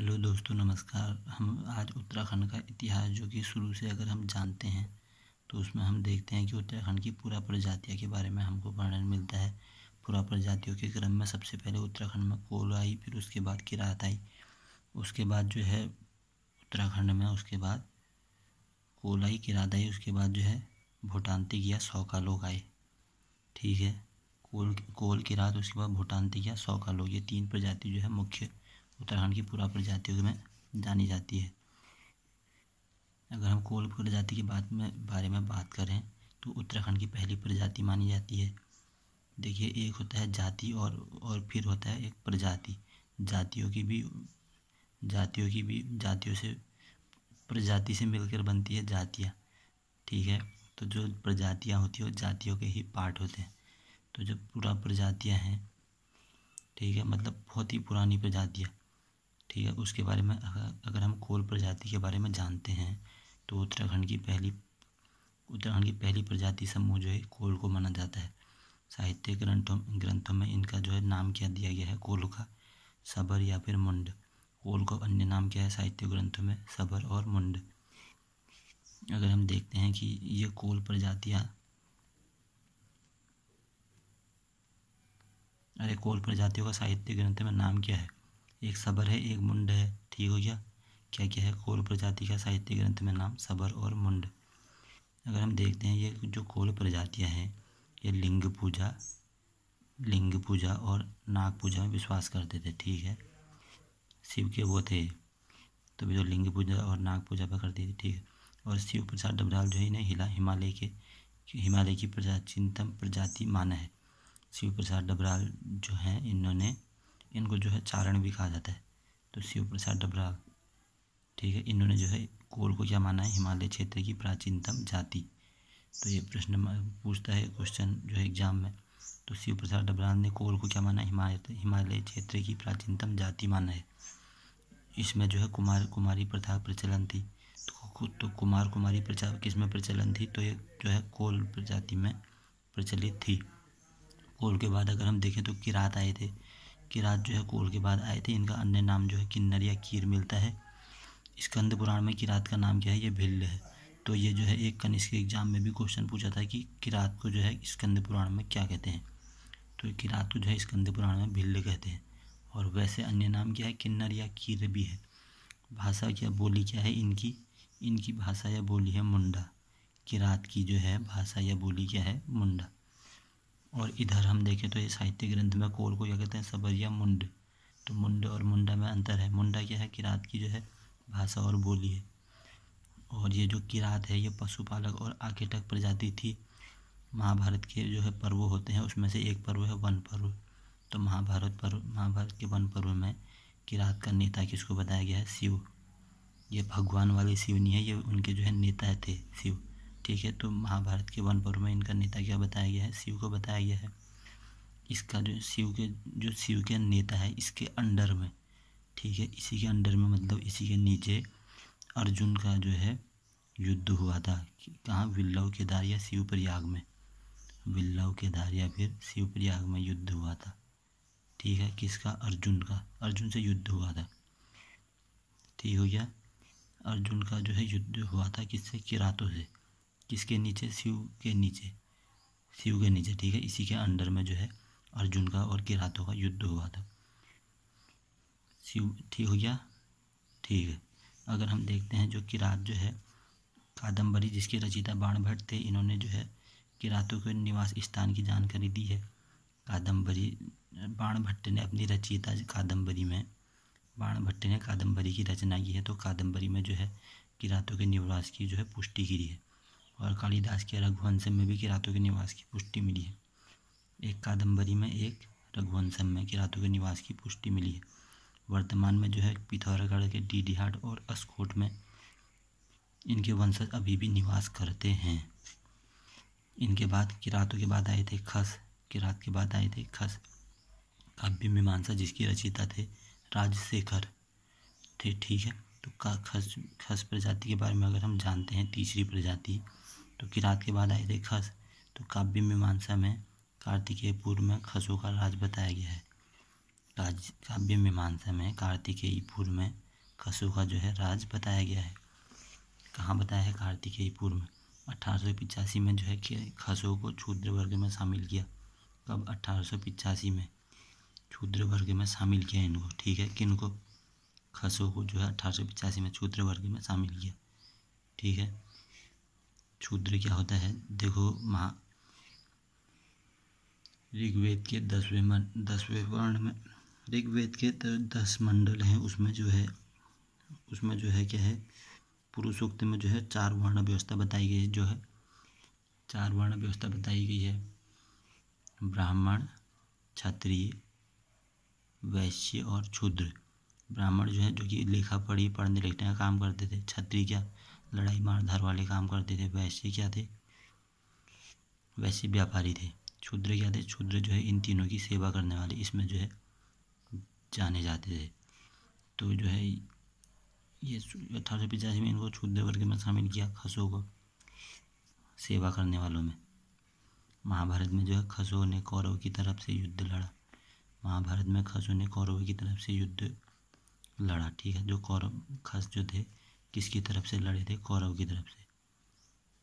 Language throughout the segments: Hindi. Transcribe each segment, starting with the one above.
हेलो दोस्तों, नमस्कार। हम आज उत्तराखंड का इतिहास जो कि शुरू से अगर हम जानते हैं तो उसमें हम देखते हैं कि उत्तराखंड की पुरा प्रजातियों के बारे में हमको वर्णन मिलता है। पुरा प्रजातियों के क्रम में सबसे पहले उत्तराखंड में कोल आई, फिर उसके बाद किरात आई। उसके बाद जो है उत्तराखंड में उसके बाद कोल आई, किरात आई, उसके बाद जो है भूटानतिक या सौका लोग आए। ठीक है, कोल किरात, उसके बाद भूटानतिक या सौका लोग, ये तीन प्रजाति जो है मुख्य उत्तराखंड की पुरा प्रजातियों में जानी जाती है। अगर हम कोल प्रजाति के बारे में बात करें तो उत्तराखंड की पहली प्रजाति मानी जाती है। देखिए, एक होता है जाति और फिर होता है एक प्रजाति। जातियों से प्रजाति से मिलकर बनती है जातियाँ। ठीक है, तो जो प्रजातियाँ होती है वो जातियों के ही पार्ट होते हैं। तो जो पूरा प्रजातियाँ हैं, ठीक है, मतलब बहुत ही पुरानी प्रजातियाँ। ठीक है, उसके बारे में अगर हम कोल प्रजाति के बारे में जानते हैं तो उत्तराखंड की पहली प्रजाति समूह जो है कोल को माना जाता है। साहित्य ग्रंथों में इनका जो है नाम क्या दिया गया है, कोल का सबर या फिर मुंड। कोल को अन्य नाम क्या है साहित्य ग्रंथों में, सबर और मुंड। अगर हम देखते हैं कि ये कोल प्रजातियाँ कोल प्रजातियों का साहित्य ग्रंथ में नाम क्या है, एक सबर है, एक मुंड है। ठीक हो गया, क्या क्या है कोल प्रजाति का साहित्य ग्रंथ में नाम, सबर और मुंड। अगर हम देखते हैं ये जो कोल प्रजातियां हैं ये लिंग पूजा और नाग पूजा में विश्वास करते थे। ठीक है, शिव के वो थे, तो जो लिंग पूजा और नाग पूजा पर करते थे। ठीक है, और शिव प्रसाद डबराल जो है इन्हें हिमालय की प्राचीनतम प्रजाति माना है। शिव प्रसाद डबराल जो हैं इनको जो है चारण भी कहा जाता है। तो शिव प्रसाद डबराल, ठीक है, इन्होंने जो है कोल को क्या माना है, हिमालय क्षेत्र की प्राचीनतम जाति। तो ये प्रश्न पूछता है क्वेश्चन जो है एग्जाम में। तो शिव प्रसाद डबराल ने कोल को क्या माना, हिमालय क्षेत्र की प्राचीनतम जाति माना है। इसमें जो है कुमारी प्रथा प्रचलन थी। तो कुमारी प्रथा किस में प्रचलन थी, तो ये जो है कोल प्रजाति में प्रचलित थी। कोल के बाद अगर हम देखें तो किरात आए थे। किरात जो है कोल के बाद आए थे। इनका अन्य नाम जो है किन्नर या कीर मिलता है। स्कंद पुराण में किरात का नाम क्या है, ये भिल्ल है। तो ये जो है एक कनिष्क के एग्जाम में भी क्वेश्चन पूछा था कि किरात को जो है स्कंद पुराण में क्या कहते हैं। तो किरात को जो है स्कंद पुराण में भिल्ल कहते हैं। और वैसे अन्य नाम क्या है, किन्नर या कीर भी है। भाषा क्या, बोली क्या है इनकी भाषा या बोली है मुंडा। किरात की जो है भाषा या बोली क्या है, मुंडा। और इधर हम देखें तो ये साहित्य ग्रंथ में कोल को क्या कहते हैं, सबर या मुंड। तो मुंड और मुंडा में अंतर है। मुंडा क्या है, किरात की जो है भाषा और बोली है। और ये जो किरात है ये पशुपालक और आखेटक प्रजाति थी। महाभारत के जो है पर्व होते हैं उसमें से एक पर्व है वन पर्व। तो महाभारत के वन पर्व में किरात का नेता किसको बताया गया है, शिव। ये भगवान वाले शिव नहीं है, ये उनके जो है नेता थे शिव। ठीक है, तो महाभारत के वन पर्व में इनका नेता क्या बताया गया है, शिव को बताया गया है। इसका जो शिव के नेता है इसके अंडर में, ठीक है, इसी के अंडर में मतलब इसी के नीचे अर्जुन का जो है युद्ध हुआ था। कहाँ, विल्लव केदार या शिवप्रयाग में। विल्लव केदार या फिर शिवप्रयाग में युद्ध हुआ था। ठीक है, किसका, अर्जुन से युद्ध हुआ था। ठीक हो गया, अर्जुन का जो है युद्ध हुआ था किससे, किरातों से। किसके नीचे, शिव के नीचे। ठीक है, इसी के अंडर में जो है अर्जुन का और किरातों का युद्ध हुआ था। शिव, ठीक हो गया। ठीक है, अगर हम देखते हैं जो किरात जो है कादम्बरी जिसके रचयिता बाणभट्ट थे, इन्होंने जो है किरातों के निवास स्थान की जानकारी दी है। कादम्बरी बाणभट्ट ने अपनी रचयिता कादम्बरी में बाणभट्ट ने कादम्बरी की रचना की है। तो कादम्बरी में जो है किरातों के निवास की जो है पुष्टि की है। और कालिदास के रघुवंशम में भी किरातों के निवास की पुष्टि मिली है। एक कादम्बरी में, एक रघुवंशम में किरातों के निवास की पुष्टि मिली है। वर्तमान में जो है पिथौरागढ़ के डीडीहाट और अस्कोट में इनके वंशज अभी भी निवास करते हैं। इनके बाद किरातों के बाद आए थे खस। किरात के बाद आए थे खस, काव्य मीमांसा जिसके रचयिता थे राजशेखर थे। ठीक है, तो खस प्रजाति के बारे में अगर हम जानते हैं, तीसरी प्रजाति, तो किरात के बाद आए थे खस। तो काव्य मीमांसा में कार्तिकेयपुर में खसों का राज बताया गया है। काव्य मीमांसा में कार्तिकेयपुर में खसों का जो है राज बताया गया है। कहाँ बताया है? कार्तिकेयपुर में। 1885 में जो है कि खसों को शूद्र वर्ग में शामिल किया। कब? 1885 में शूद्र वर्ग में शामिल किया इनको, ठीक है। किनको? खसों को जो है 1885 में शूद्र वर्ग में शामिल किया, ठीक है। शूद्र क्या होता है? देखो, ऋग्वेद के 10वें वर्ण में, ऋग्वेद के 10 मंडल हैं, उसमें जो है क्या है, पुरुष सूक्त में जो है 4 वर्ण व्यवस्था बताई गई है, जो है 4 वर्ण व्यवस्था बताई गई है। ब्राह्मण, क्षत्रिय, वैश्य और शूद्र। ब्राह्मण जो है जो कि पढ़ने लिखने का काम करते थे। क्षत्रिय क्या? लड़ाई मारधार वाले काम करते थे। वैश्य क्या थे? वैश्य व्यापारी थे। शूद्र क्या थे? शूद्र जो है इन तीनों की सेवा करने वाले, इसमें जो है जाने जाते थे। तो जो है ये 1885 में इनको शूद्र वर्ग में शामिल किया, खसों को, सेवा करने वालों में। महाभारत में जो है खसों ने कौरव की तरफ से युद्ध लड़ा। महाभारत में खसों ने कौरव की तरफ से युद्ध लड़ा, ठीक है। जो कौरव खस जो थे किसकी तरफ से लड़े थे? कौरव की तरफ से,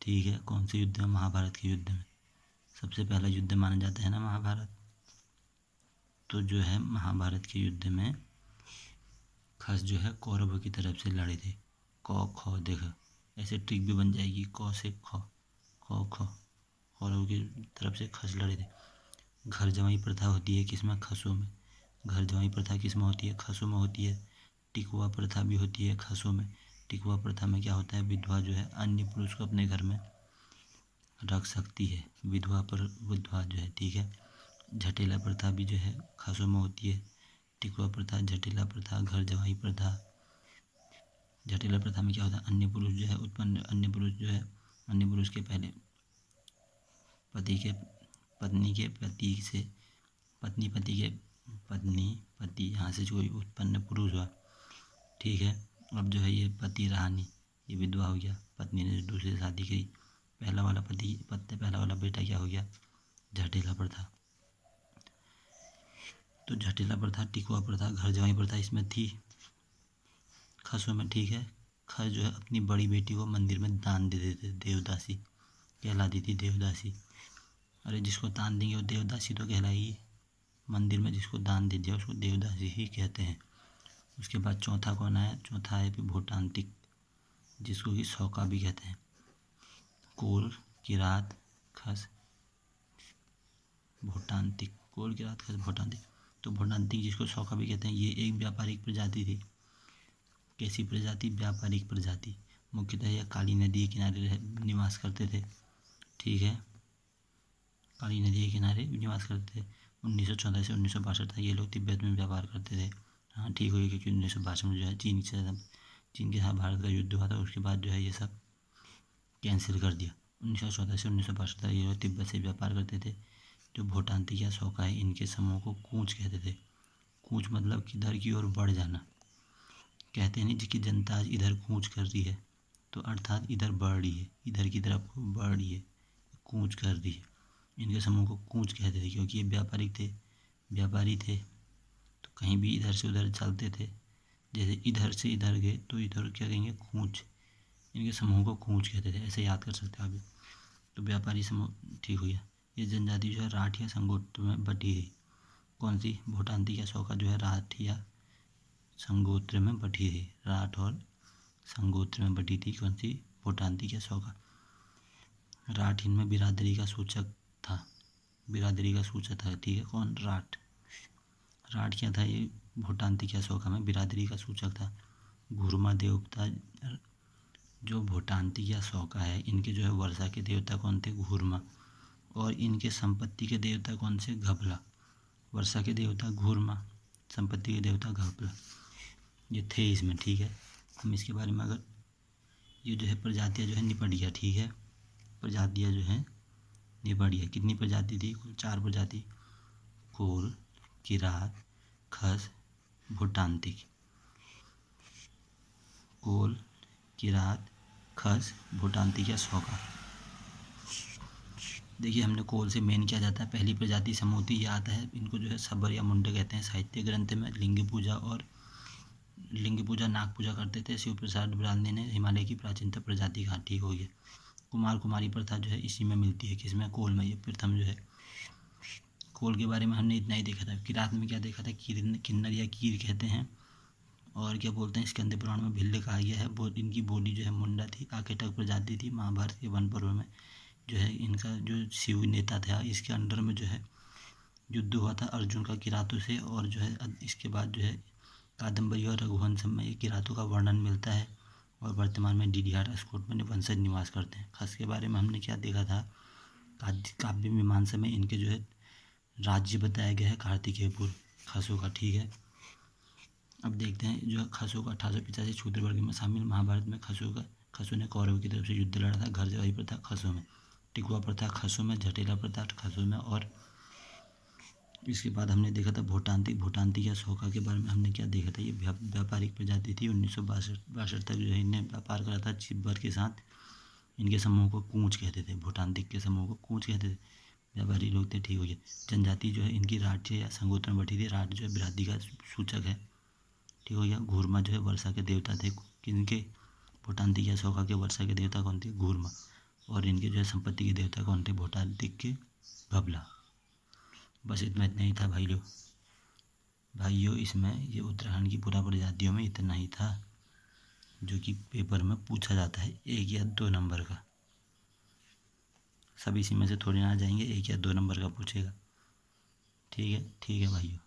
ठीक है। कौन से युद्ध में? महाभारत के युद्ध में। सबसे पहला युद्ध माना जाता है ना महाभारत। तो जो है महाभारत के युद्ध में खस जो है कौरव की तरफ से लड़े थे। क ख देखा, ऐसे ट्रिक भी बन जाएगी, क से ख, क ख, कौरव की तरफ से खस लड़े थे। घर जमाई प्रथा होती है किसमें? खसों में। घर जमाई प्रथा किसमें होती है? खसों में होती है। टिकवा प्रथा भी होती है खसों में। टिकवा प्रथा में क्या होता है? विधवा जो है अन्य पुरुष को अपने घर में रख सकती है, विधवा जो है, ठीक है। झटेला प्रथा भी जो है खसों में होती है। टिकवा प्रथा, झटेला प्रथा, घर जमाई प्रथा। झटेला प्रथा में क्या होता है? अन्य पुरुष जो है अन्य पुरुष के पहले पति के पति से पति यहाँ से कोई उत्पन्न पुरुष हुआ, ठीक है। अब जो है ये पति रहा नहीं, ये विधवा हो गया, पत्नी ने दूसरी शादी की, पहला वाला बेटा क्या हो गया? झटेला प्रथा। तो झटेला प्रथा, टिकवा प्रथा, घर जमाई प्रथा इसमें थी खसों में, ठीक है। खस जो है अपनी बड़ी बेटी को मंदिर में दान दे देते, देवदासी कहलाती थी, देवदासी। अरे जिसको दान देंगे वो देवदासी तो कहलाएगी। मंदिर में जिसको दान दे दिया उसको देवदासी ही कहते हैं। उसके बाद चौथा कौन आया? चौथा है फिर भोटांतिक, जिसको कि सौका भी कहते हैं। कोल, किरात, खस, भोटांतिक। कोल, किरात, खस, भोटांतिक। तो भोटांतिक जिसको सौका भी कहते हैं, ये एक व्यापारिक प्रजाति थी। कैसी प्रजाति? व्यापारिक प्रजाति। मुख्यतः यह काली नदी के किनारे निवास करते थे, ठीक है। काली नदी के किनारे निवास करते थे। 1914 से 1962 तक ये लोग तिब्बत में व्यापार करते थे। हाँ ठीक हो गया, क्योंकि 1962 में जो है चीन के साथ भारत का युद्ध हुआ था, उसके बाद जो है ये सब कैंसिल कर दिया। 1914 से 1962 तक ये लोग तिब्बत से व्यापार करते थे। जो भोटांतिक या सौका है, इनके समूह को कूच कहते थे। कूच मतलब किधर की ओर बढ़ जाना। कहते नहीं कि जनता आज इधर कूच कर रही है, तो अर्थात इधर बढ़ रही है, इधर की तरफ बढ़ रही है, कूच कर रही है। इनके समूह को कूच कहते थे, क्योंकि ये व्यापारी थे, तो कहीं भी इधर से उधर चलते थे। जैसे इधर से इधर गए तो इधर क्या कहेंगे? कूच। इनके समूह को कूच कहते थे, ऐसे याद कर सकते हैं आप। तो व्यापारी समूह, ठीक हो गया। ये जनजाति जो है राठ या संगोत्र में बटी है। कौन सी? भोटांतिक या सौका जो है राठ या संगोत्र में बटी है। राठ और संगोत्र में बटी थी। कौन सी? भोटांतिक या सौका। राठ इनमें बिरादरी का सूचक था, ठीक है। कौन? राठ क्या था? ये भोटांतिक या सौका में बिरादरी का सूचक था। घुरमा देवता, जो भोटांतिक या सौका है, इनके जो है वर्षा के देवता कौन थे? घुरमा। और इनके संपत्ति के देवता कौन से? घपला। वर्षा के देवता घुरमा, संपत्ति के देवता घपला, ये थे इसमें, ठीक है। हम इसके बारे में अगर ये जो है प्रजातियाँ जो है निपट गया, ठीक है। प्रजातियाँ जो हैं निपट गया। कितनी प्रजाति थी? कुल 4 प्रजाति। कोल, किरात, खस, भोटांतिक। कोल, किरात, खस, भोटांतिक या सौका। देखिए हमने कोल से मेन किया जाता है, पहली प्रजाति समूती, ये आता है। इनको जो है सबर या मुंड कहते हैं साहित्य ग्रंथ में। लिंग पूजा और लिंग पूजा नाग पूजा करते थे। शिव प्रसाद ब्राह्मणी ने हिमालय की प्राचीनतम प्रजाति कहा, ठीक हो गया। कुमार कुमारी प्रथा जो है इसी में मिलती है, किसमें, कोल में। ये प्रथम जो है कोल के बारे में हमने इतना ही देखा था। किरात में क्या देखा था, किन्नर या कीर कहते हैं। और क्या बोलते हैं, स्कंद पुराण में भिल्ल कहा गया है। इनकी बॉडी जो है मुंडा थी, आकेटक प्रजाति थी। महाभारत के वन पर्व में जो है इनका जो शिव नेता था, इसके अंडर में जो है युद्ध हुआ था अर्जुन का किरातों से। और जो है इसके बाद जो है कादम्बरी और रघुवंश में ये किरातों का वर्णन मिलता है। और वर्तमान में डीडीआर राजकोट में वंशज निवास करते हैं। खस के बारे में हमने क्या देखा था, काव्य मीमांसा में इनके जो है राज्य बताया गया है कार्तिकेयपुर खसों का, ठीक है। अब देखते हैं जो खसों का 1885 शूद्र वर्ग में शामिल। महाभारत में खसों ने कौरव की तरफ से युद्ध लड़ा था। घर जवाई प्रथा खसों में, टिकुआ प्रथा खसों में, झटेला प्रथा खसों में। और इसके बाद हमने देखा था भूटांती या सोका के बारे में हमने क्या देखा था, ये व्यापारिक प्रजाति थी। 1962 तक जो है इन्हें व्यापार करा था चिब्बर के साथ। इनके समूह को कूच कहते थे, भूटांतिक के समूह को कूच कहते थे, व्यापारी लोग थे, ठीक हो गया। जनजाति जो है इनकी राट या संगोत्र बैठी थी। राट जो है वृद्धि का सूचक है, ठीक हो गया। घूरमा जो है वर्षा के देवता थे, किनके, भूटांतिक या सोका के। वर्षा के देवता कौन थे, घूरमा। और इनके जो है संपत्ति के देवता कौन थे, भूटांतिक के भबला। बस इतना ही था भाइयों इसमें ये उत्तराखंड की पुरा प्रजातियों में इतना ही था जो कि पेपर में पूछा जाता है 1 या 2 नंबर का। सब इसी में से थोड़ी ना आ जाएंगे, 1 या 2 नंबर का पूछेगा, ठीक है भाइयों।